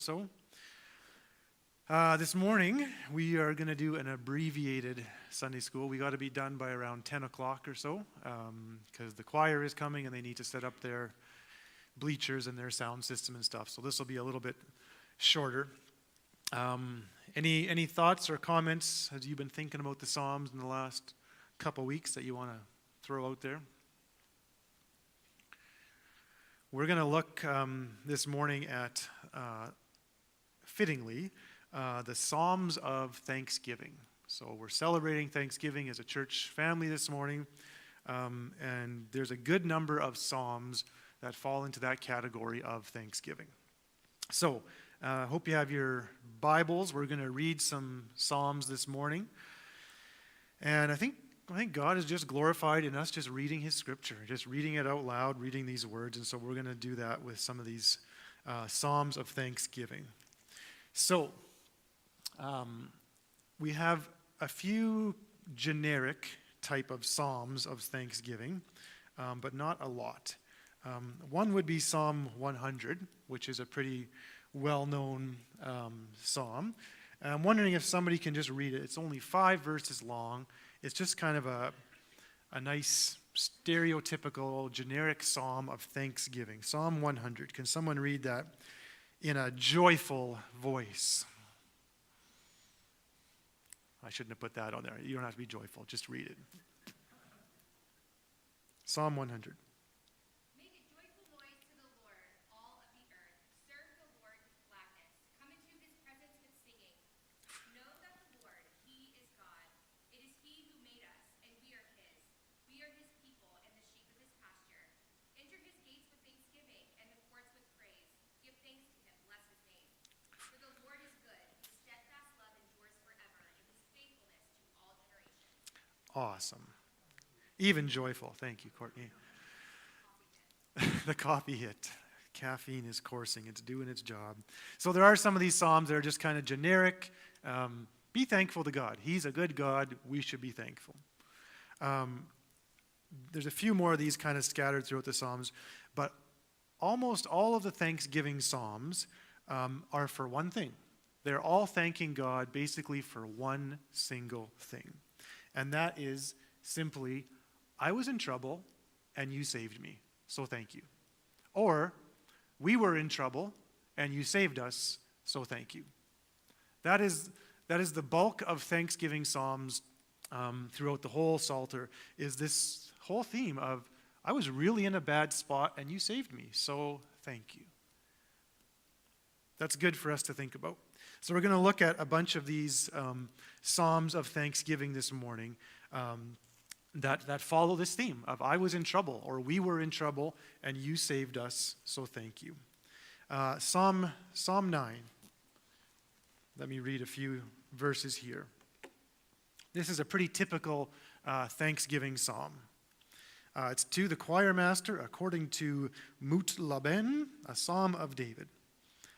so. This morning, we are going to do an abbreviated Sunday school. We got to be done by around 10 o'clock or so, because the choir is coming and they need to set up their bleachers and their sound system and stuff. So this will be a little bit shorter. Any thoughts or comments as you've been thinking about the Psalms in the last couple weeks that you want to throw out there? We're going to look this morning at, fittingly, the Psalms of Thanksgiving. So we're celebrating Thanksgiving as a church family this morning, and there's a good number of Psalms that fall into that category of Thanksgiving. So I hope you have your Bibles. We're going to read some Psalms this morning, and I think God is just glorified in us just reading His Scripture, just reading it out loud, reading these words, and so we're going to do that with some of these Psalms of Thanksgiving. So, we have a few generic type of Psalms of Thanksgiving, but not a lot. One would be Psalm 100, which is a pretty well-known psalm. And I'm wondering if somebody can just read it. It's only 5 verses long. It's just kind of a nice, stereotypical, generic psalm of thanksgiving. Psalm 100. Can someone read that in a joyful voice? I shouldn't have put that on there. You don't have to be joyful. Just read it. Psalm 100. Make a joyful noise to the Lord, all of the earth. Serve the Lord with gladness. Come into His presence with singing. Know that the Lord, He is God. It is He who made us, and we are His. We are His people and the sheep of His pasture. Enter His gates with thanksgiving and the courts with praise. Give thanks to Him, bless His name. For the Lord is good. His steadfast love endures forever, and His faithfulness to all generations. Awesome. Even joyful. Thank you, Courtney. The coffee hit. Caffeine is coursing. It's doing its job. So there are some of these psalms that are just kind of generic. Be thankful to God. He's a good God. We should be thankful. There's a few more of these kind of scattered throughout the psalms, but almost all of the Thanksgiving psalms are for one thing. They're all thanking God basically for one single thing, and that is simply, I was in trouble and you saved me, so thank you. Or, we were in trouble and you saved us, so thank you. That is the bulk of Thanksgiving psalms throughout the whole Psalter, is this whole theme of, I was really in a bad spot and you saved me, so thank you. That's good for us to think about. So we're going to look at a bunch of these Psalms of Thanksgiving this morning that follow this theme of I was in trouble, or we were in trouble, and you saved us, so thank you. Psalm 9. Let me read a few verses here. This is a pretty typical Thanksgiving psalm. It's to the choir master according to Mut Laben, a psalm of David.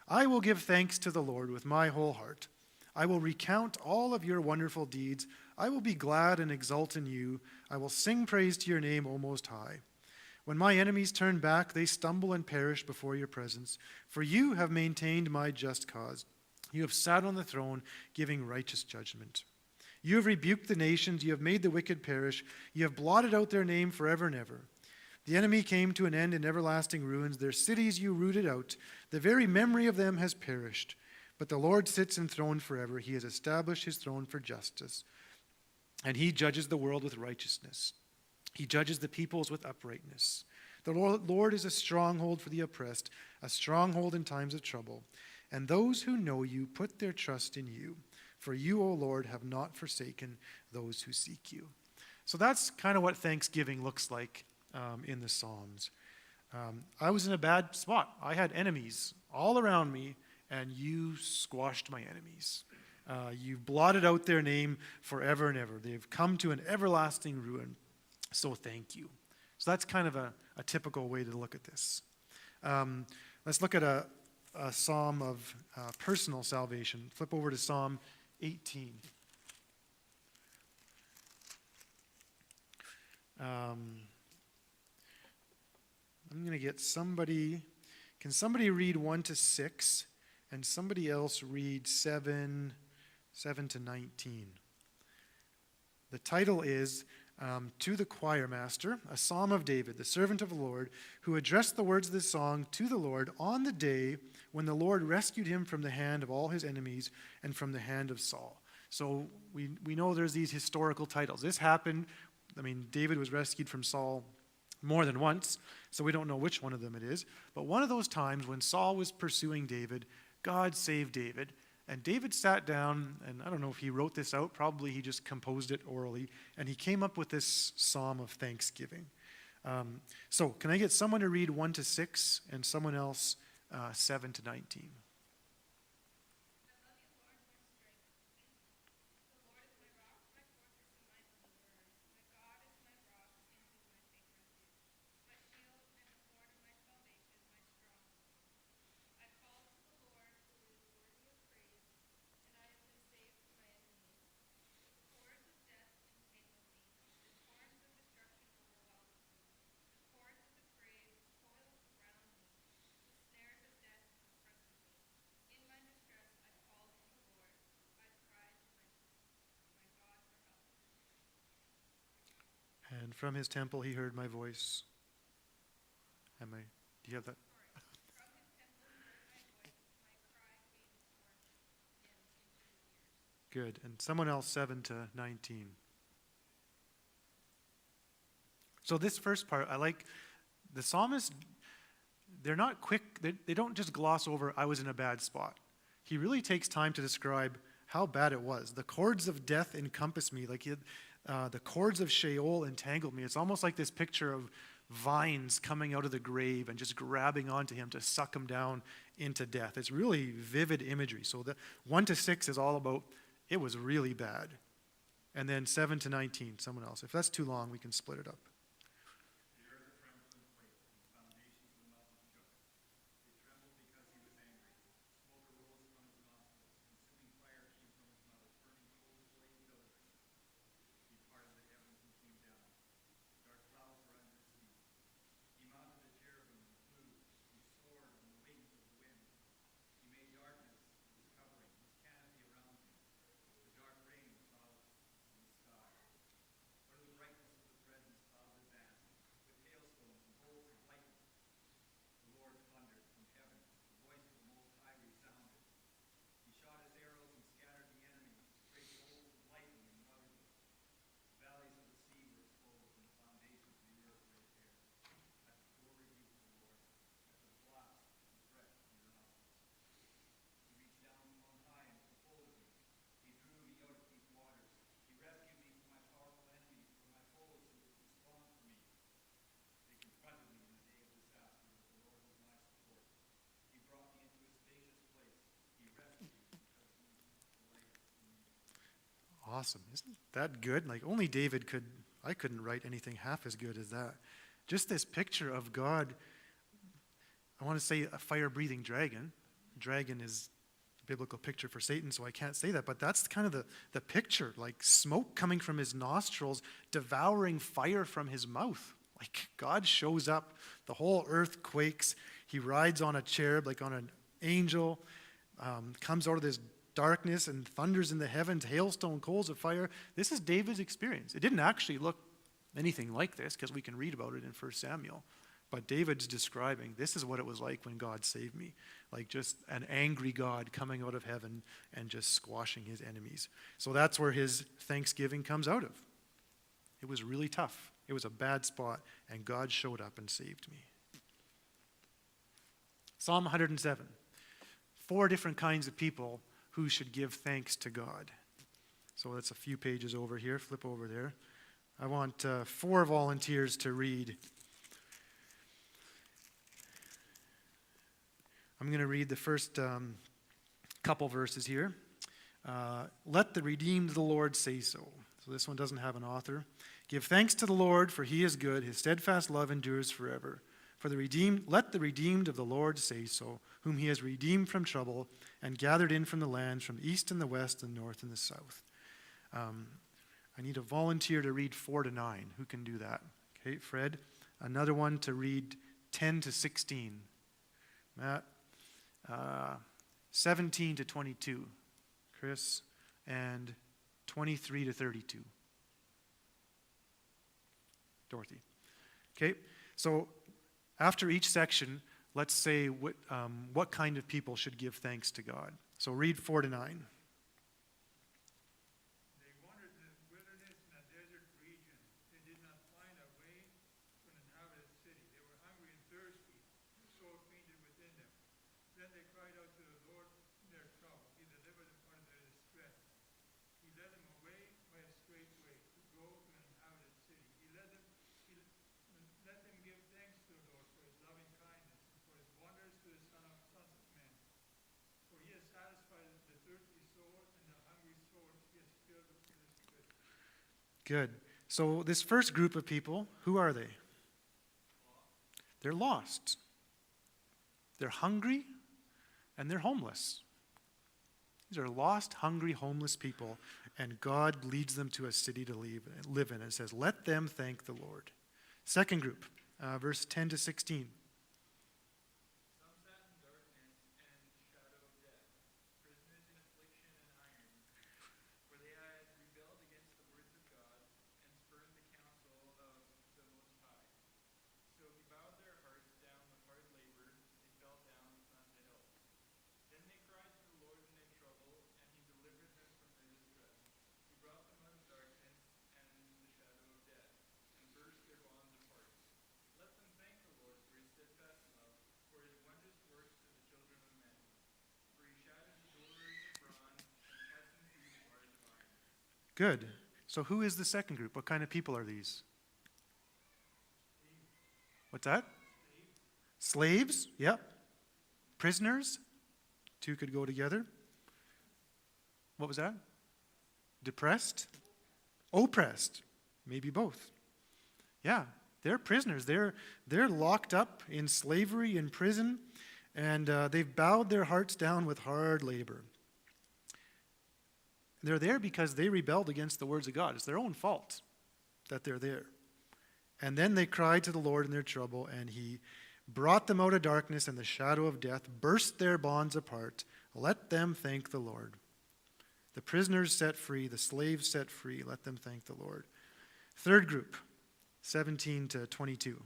I will give thanks to the Lord with my whole heart. I will recount all of your wonderful deeds. I will be glad and exult in you. I will sing praise to your name, O Most High. When my enemies turn back, they stumble and perish before your presence. For you have maintained my just cause. You have sat on the throne, giving righteous judgment. You have rebuked the nations. You have made the wicked perish. You have blotted out their name forever and ever. The enemy came to an end in everlasting ruins. Their cities you rooted out. The very memory of them has perished. But the Lord sits enthroned forever. He has established his throne for justice. And he judges the world with righteousness. He judges the peoples with uprightness. The Lord is a stronghold for the oppressed, a stronghold in times of trouble. And those who know you put their trust in you. For you, O Lord, have not forsaken those who seek you. So that's kind of what Thanksgiving looks like in the Psalms. I was in a bad spot. I had enemies all around me, and you squashed my enemies. You've blotted out their name forever and ever. They've come to an everlasting ruin. So thank you. So that's kind of a typical way to look at this. Let's look at a psalm of personal salvation. Flip over to Psalm 18. I'm going to get somebody. Can somebody read 1 to 6? and somebody else read 7 to 19. The title is To the Choir Master, a Psalm of David, the servant of the Lord, who addressed the words of this song to the Lord on the day when the Lord rescued him from the hand of all his enemies and from the hand of Saul. So we know there's these historical titles. This happened, David was rescued from Saul more than once, so we don't know which one of them it is. But one of those times when Saul was pursuing David, God saved David. And David sat down, and I don't know if he wrote this out, probably he just composed it orally, and he came up with this psalm of thanksgiving. So can I get someone to read 1 to 6 and someone else 7 to 19? And from his temple he heard my voice. Do you have that? Good. And someone else 7 to 19. So this first part, I like the psalmists, they're not quick, they don't just gloss over, I was in a bad spot. He really takes time to describe how bad it was. The cords of death encompassed me, the cords of Sheol entangled me. It's almost like this picture of vines coming out of the grave and just grabbing onto him to suck him down into death. It's really vivid imagery. So the 1 to 6 is all about, it was really bad. And then 7 to 19, someone else. If that's too long, we can split it up. Awesome. Isn't that good? Like only David could, I couldn't write anything half as good as that. Just this picture of God, I want to say a fire-breathing dragon. Dragon is a biblical picture for Satan, so I can't say that, but that's kind of the picture, like smoke coming from his nostrils, devouring fire from his mouth. Like God shows up, the whole earth quakes, he rides on a cherub, like on an angel, comes out of this darkness and thunders in the heavens, hailstone, coals of fire. This is David's experience. It didn't actually look anything like this because we can read about it in 1 Samuel. But David's describing, this is what it was like when God saved me. Like just an angry God coming out of heaven and just squashing his enemies. So that's where his thanksgiving comes out of. It was really tough. It was a bad spot, and God showed up and saved me. Psalm 107. 4 different kinds of people who should give thanks to God. So that's a few pages over here. Flip over there. I want 4 volunteers to read. I'm going to read the first couple verses here. Let the redeemed of the Lord say so. So this one doesn't have an author. Give thanks to the Lord, for he is good. His steadfast love endures forever. Let the redeemed of the Lord say so, whom he has redeemed from trouble and gathered in from the lands, from the east and the west and the north and the south. I need a volunteer to read 4 to 9. Who can do that? Okay, Fred. Another one to read 10 to 16. Matt. 17 to 22, Chris, and 23 to 32, Dorothy. Okay, so after each section, let's say what kind of people should give thanks to God. So read 4 to 9. Good. So this first group of people, who are they? They're lost. They're hungry and they're homeless. These are lost, hungry, homeless people, and God leads them to a city to live in. It says, let them thank the Lord. Second group, verse 10 to 16. Good. So who is the second group? What kind of people are these? What's that? Slaves? Yep. Prisoners? Two could go together. What was that? Depressed? Oppressed? Maybe both. Yeah, they're prisoners. They're locked up in slavery in prison, and they've bowed their hearts down with hard labor. They're there because they rebelled against the words of God. It's their own fault that they're there. And then they cried to the Lord in their trouble, and he brought them out of darkness and the shadow of death, burst their bonds apart. Let them thank the Lord. The prisoners set free, the slaves set free. Let them thank the Lord. Third group, 17 to 22.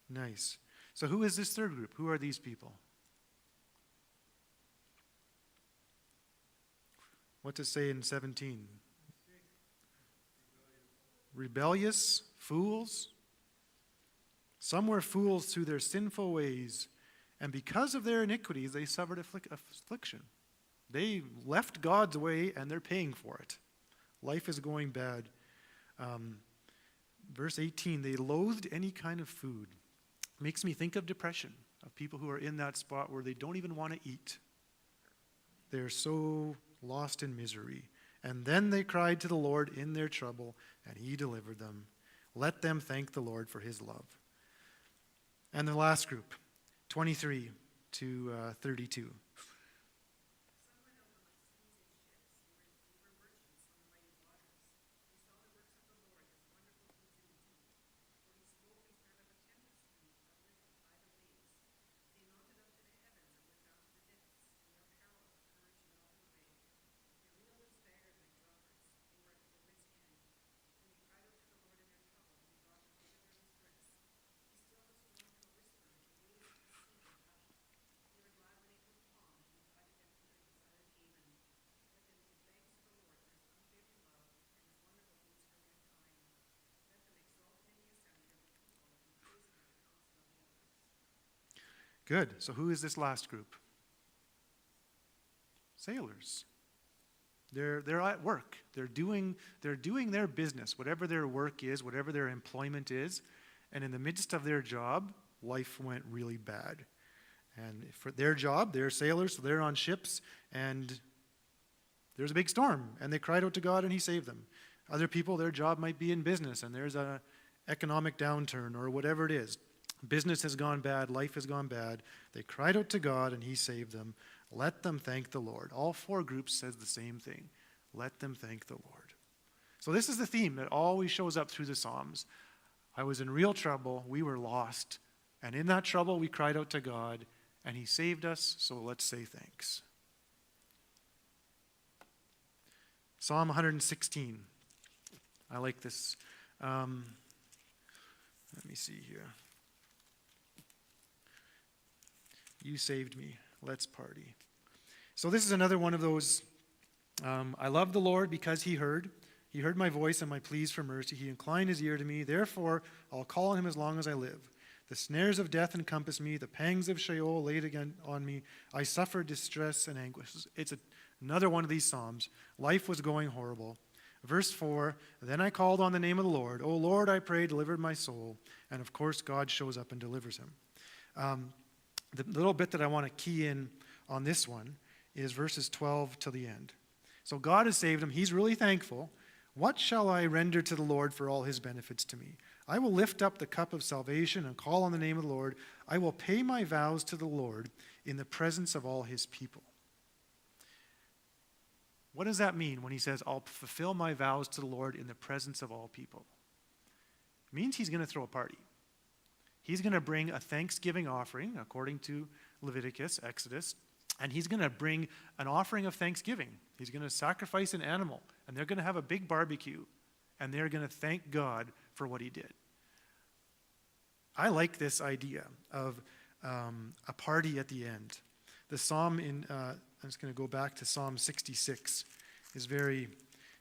Nice. So who is this third group? Who are these people? What to say in 17? Rebellious, fools. Some were fools through their sinful ways, and because of their iniquities, they suffered affliction. They left God's way, and they're paying for it. Life is going bad. Verse 18, they loathed any kind of food. Makes me think of depression, of people who are in that spot where they don't even want to eat. They're so lost in misery. And then they cried to the Lord in their trouble, and he delivered them. Let them thank the Lord for his love. And the last group, 23 to 32. Good. So who is this last group? Sailors. They're at work. They're doing their business, whatever their work is, whatever their employment is. And in the midst of their job, life went really bad. And for their job, they're sailors, so they're on ships, and there's a big storm, and they cried out to God, and he saved them. Other people, their job might be in business, and there's an economic downturn or whatever it is. Business has gone bad, life has gone bad. They cried out to God, and he saved them. Let them thank the Lord. All four groups says the same thing. Let them thank the Lord. So this is the theme that always shows up through the Psalms. I was in real trouble. We were lost. And in that trouble, we cried out to God, and he saved us, so let's say thanks. Psalm 116. I like this. Let me see here. You saved me. Let's party. So this is another one of those. I love the Lord because he heard. He heard my voice and my pleas for mercy. He inclined his ear to me. Therefore, I'll call on him as long as I live. The snares of death encompass me. The pangs of Sheol laid again on me. I suffered distress and anguish. It's another one of these Psalms. Life was going horrible. Verse 4, then I called on the name of the Lord. O Lord, I pray, deliver my soul. And of course, God shows up and delivers him. The little bit that I want to key in on this one is verses 12 to the end. So God has saved him. He's really thankful. What shall I render to the Lord for all his benefits to me? I will lift up the cup of salvation and call on the name of the Lord. I will pay my vows to the Lord in the presence of all his people. What does that mean when he says, I'll fulfill my vows to the Lord in the presence of all people? It means he's going to throw a party. He's going to bring a thanksgiving offering, according to Leviticus, Exodus, and he's going to bring an offering of thanksgiving. He's going to sacrifice an animal, and they're going to have a big barbecue, and they're going to thank God for what he did. I like this idea of a party at the end. The psalm I'm just going to go back to Psalm 66, is very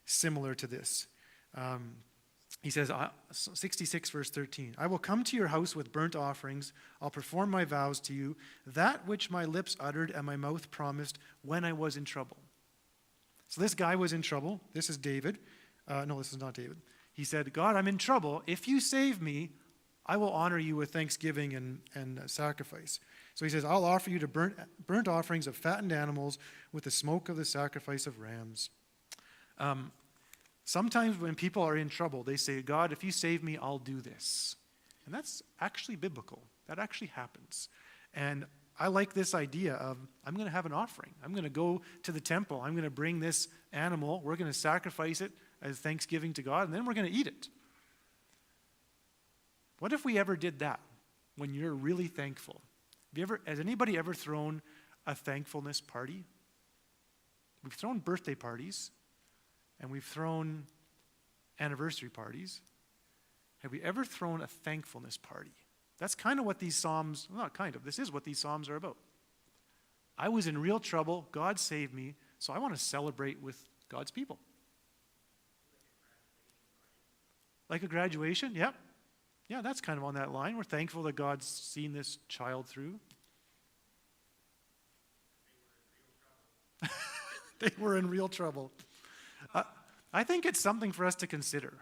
similar to this. He says, 66 verse 13, I will come to your house with burnt offerings. I'll perform my vows to you, that which my lips uttered and my mouth promised when I was in trouble. So this guy was in trouble. This is David. No, this is not David. He said, God, I'm in trouble. If you save me, I will honor you with thanksgiving and sacrifice. So he says, I'll offer you to burnt offerings of fattened animals with the smoke of the sacrifice of rams. Sometimes when people are in trouble, they say, God, if you save me, I'll do this. And that's actually biblical. That actually happens. And I like this idea of, I'm going to have an offering. I'm going to go to the temple. I'm going to bring this animal. We're going to sacrifice it as thanksgiving to God, and then we're going to eat it. What if we ever did that when you're really thankful? Has anybody ever thrown a thankfulness party? We've thrown birthday parties, and we've thrown anniversary parties. Have we ever thrown a thankfulness party? That's kind of what these Psalms, well, not kind of, this is what these Psalms are about. I was in real trouble, God saved me, so I want to celebrate with God's people. Like a graduation? Yep. Yeah, that's kind of on that line. We're thankful that God's seen this child through. They were in real trouble. I think it's something for us to consider.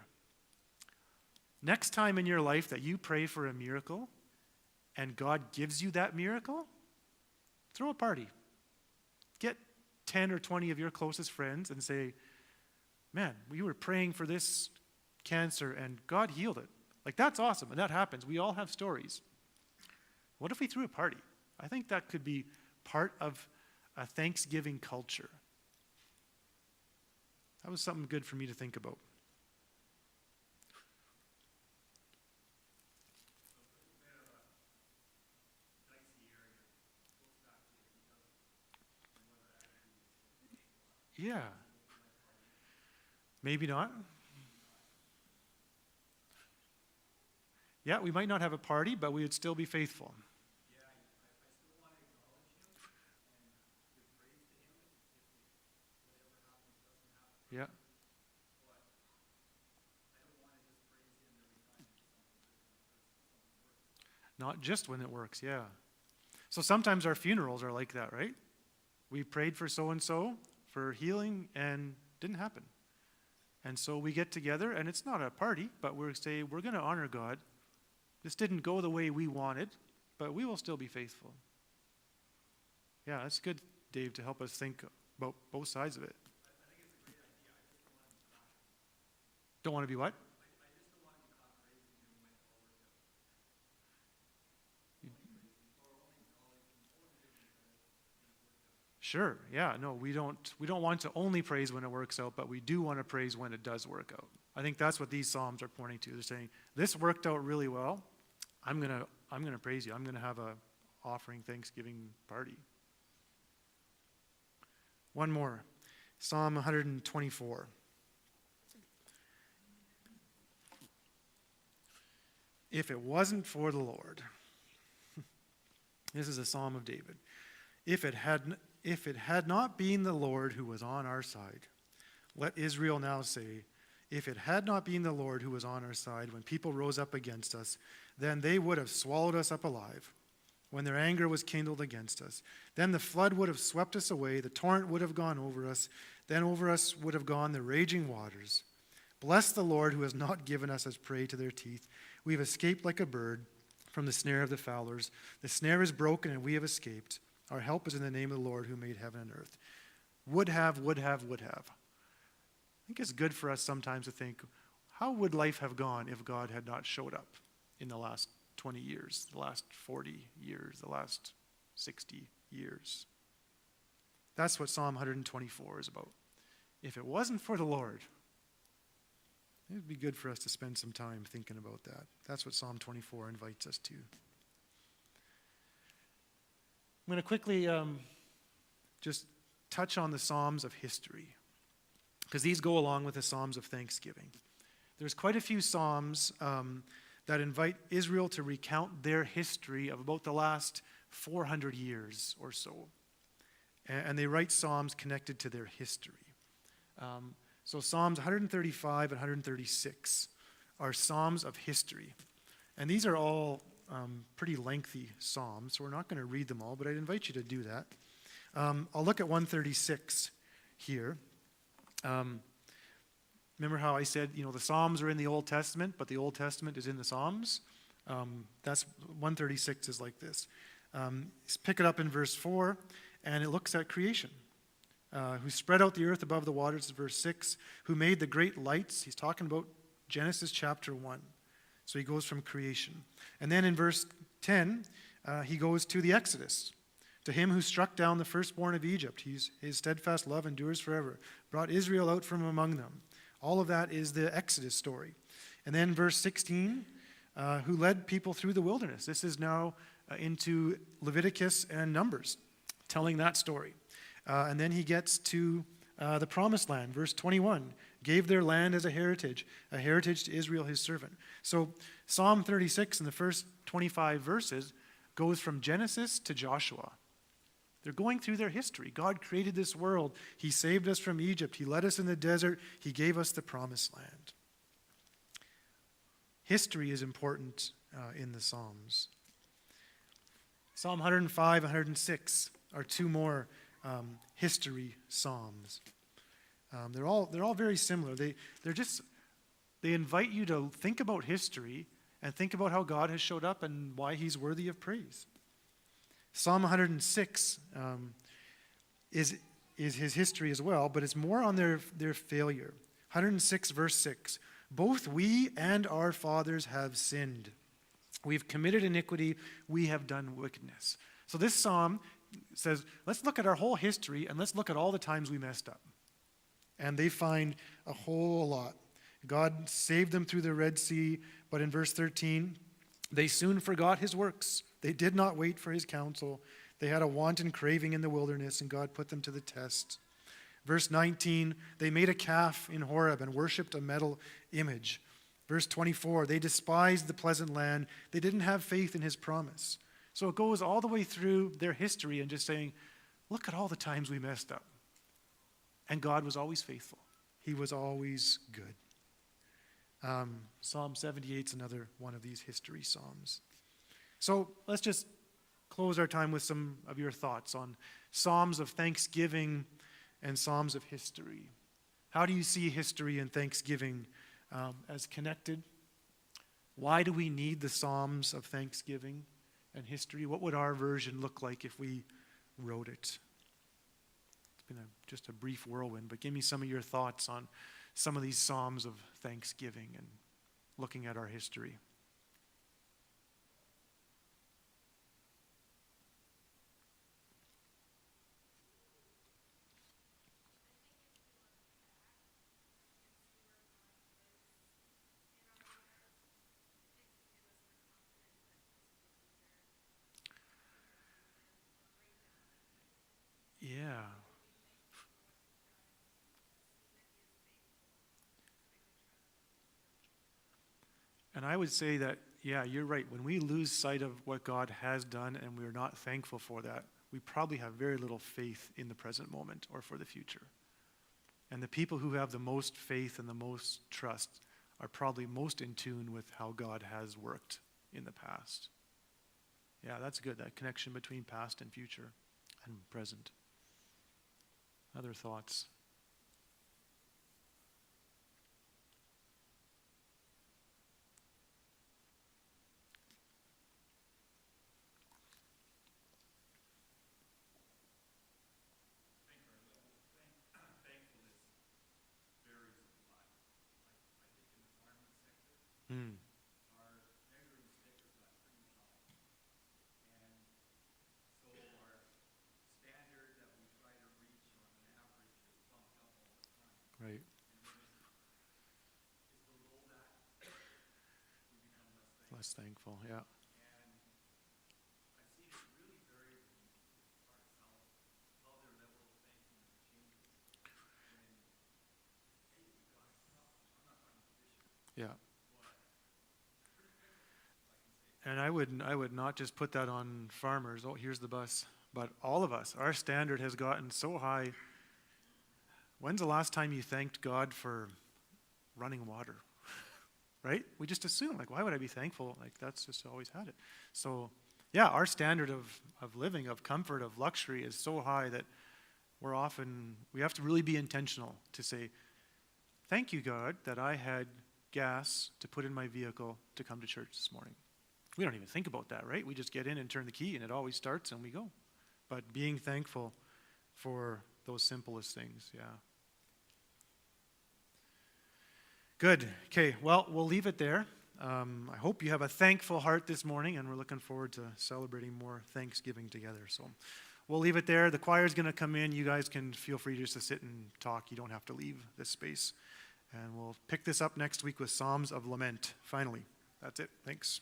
Next time in your life that you pray for a miracle and God gives you that miracle, throw a party. Get 10 or 20 of your closest friends and say, man, we were praying for this cancer and God healed it. Like, that's awesome, and that happens. We all have stories. What if we threw a party? I think that could be part of a Thanksgiving culture. That was something good for me to think about. Yeah. Maybe not. Yeah, we might not have a party, but we would still be faithful. Yeah, I still want to acknowledge him and give praise to him if whatever happens doesn't happen. Yeah. But I don't want to just praise him every time something works. Not just when it works, yeah. So sometimes our funerals are like that, right? We prayed for so-and-so for healing, and didn't happen. And so we get together, and it's not a party, but we're going to honor God. This didn't go the way we wanted, but we will still be faithful. Yeah, that's good, Dave, to help us think about both sides of it. I think it's a great idea. I just don't want to be caught. Don't want to be what? I just don't want to be caught praising him when it all works out. Sure. Yeah. No, we don't want to only praise when it works out, but we do want to praise when it does work out. I think that's what these psalms are pointing to. They're saying, this worked out really well. I'm gonna praise you. I'm gonna have a offering Thanksgiving party. One more. Psalm 124. If it wasn't for the Lord. This is a Psalm of David. If it had not been the Lord who was on our side, let Israel now say, if it had not been the Lord who was on our side when people rose up against us, then they would have swallowed us up alive when their anger was kindled against us. Then the flood would have swept us away, the torrent would have gone over us, then over us would have gone the raging waters. Bless the Lord who has not given us as prey to their teeth. We have escaped like a bird from the snare of the fowlers. The snare is broken and we have escaped. Our help is in the name of the Lord who made heaven and earth. Would have. I think it's good for us sometimes to think, how would life have gone if God had not showed up in the last 20 years, the last 40 years, the last 60 years? That's what Psalm 124 is about. If it wasn't for the Lord, it would be good for us to spend some time thinking about that. That's what Psalm 24 invites us to. I'm going to quickly just touch on the Psalms of history, because these go along with the Psalms of thanksgiving. There's quite a few Psalms that invite Israel to recount their history of about the last 400 years or so. And they write Psalms connected to their history. So Psalms 135 and 136 are Psalms of history. And these are all pretty lengthy Psalms, so we're not going to read them all, but I'd invite you to do that. I'll look at 136 here. Remember how I said, the Psalms are in the Old Testament, but the Old Testament is in the Psalms? That's 136 is like this. Pick it up in verse 4, and it looks at creation. Who spread out the earth above the waters, verse 6, who made the great lights. He's talking about Genesis chapter 1. So he goes from creation. And then in verse 10, he goes to the Exodus. To him who struck down the firstborn of Egypt, his steadfast love endures forever, brought Israel out from among them. All of that is the Exodus story. And then verse 16, who led people through the wilderness. This is now into Leviticus and Numbers, telling that story. And then he gets to the promised land, verse 21, gave their land as a heritage to Israel his servant. So Psalm 36 in the first 25 verses goes from Genesis to Joshua. They're going through their history. God created this world. He saved us from Egypt. He led us in the desert. He gave us the promised land. History is important in the Psalms. Psalm 105, 106 are two more history psalms. They're all very similar. They invite you to think about history and think about how God has showed up and why he's worthy of praise. Psalm 106 is his history as well, but it's more on their failure. 106 verse 6, both we and our fathers have sinned. We've committed iniquity, we have done wickedness. So this psalm says, let's look at our whole history and let's look at all the times we messed up. And they find a whole lot. God saved them through the Red Sea, but in verse 13, they soon forgot his works. They did not wait for his counsel. They had a wanton craving in the wilderness, and God put them to the test. Verse 19, they made a calf in Horeb and worshipped a metal image. Verse 24, they despised the pleasant land. They didn't have faith in his promise. So it goes all the way through their history and just saying, look at all the times we messed up. And God was always faithful. He was always good. Psalm 78 is another one of these history psalms. So let's just close our time with some of your thoughts on psalms of thanksgiving and Psalms of history. How do you see history and thanksgiving as connected? Why do we need the Psalms of thanksgiving and history? What would our version look like if we wrote it? It's been just a brief whirlwind, but give me some of your thoughts on some of these Psalms of thanksgiving and looking at our history. Yeah. And I would say that, yeah, you're right. When we lose sight of what God has done and we're not thankful for that, we probably have very little faith in the present moment or for the future. And the people who have the most faith and the most trust are probably most in tune with how God has worked in the past. Yeah, that's good, that connection between past and future and present. Other thoughts? Thankfulness varies a lot. I think in the farming sector, Hmm. our measuring stick has got pretty high. And so our standard that we try to reach on an average is bumped up all the time. Right. And when it is below that, we become less thankful. Less thankful, yeah. And I've seen it really vary with parts how their level of thankfulness changes. When, hey, we got a crop. I'm not talking about this year, Yeah. but pretty thankful, if I can say. And I would not just put that on farmers, oh, here's the bus, but all of us. Our standard has gotten so high. When's the last time you thanked God for running water? Right? We just assume, like, why would I be thankful? Like, that's just always had it. So, yeah, our standard of living, of comfort, of luxury is so high that we have to really be intentional to say, thank you, God, that I had gas to put in my vehicle to come to church this morning. We don't even think about that, right? We just get in and turn the key and it always starts and we go. But being thankful for those simplest things, yeah. Good. Okay, well, we'll leave it there. I hope you have a thankful heart this morning, and we're looking forward to celebrating more Thanksgiving together. So we'll leave it there. The choir's going to come in. You guys can feel free just to sit and talk. You don't have to leave this space. And we'll pick this up next week with Psalms of Lament. Finally, that's it. Thanks.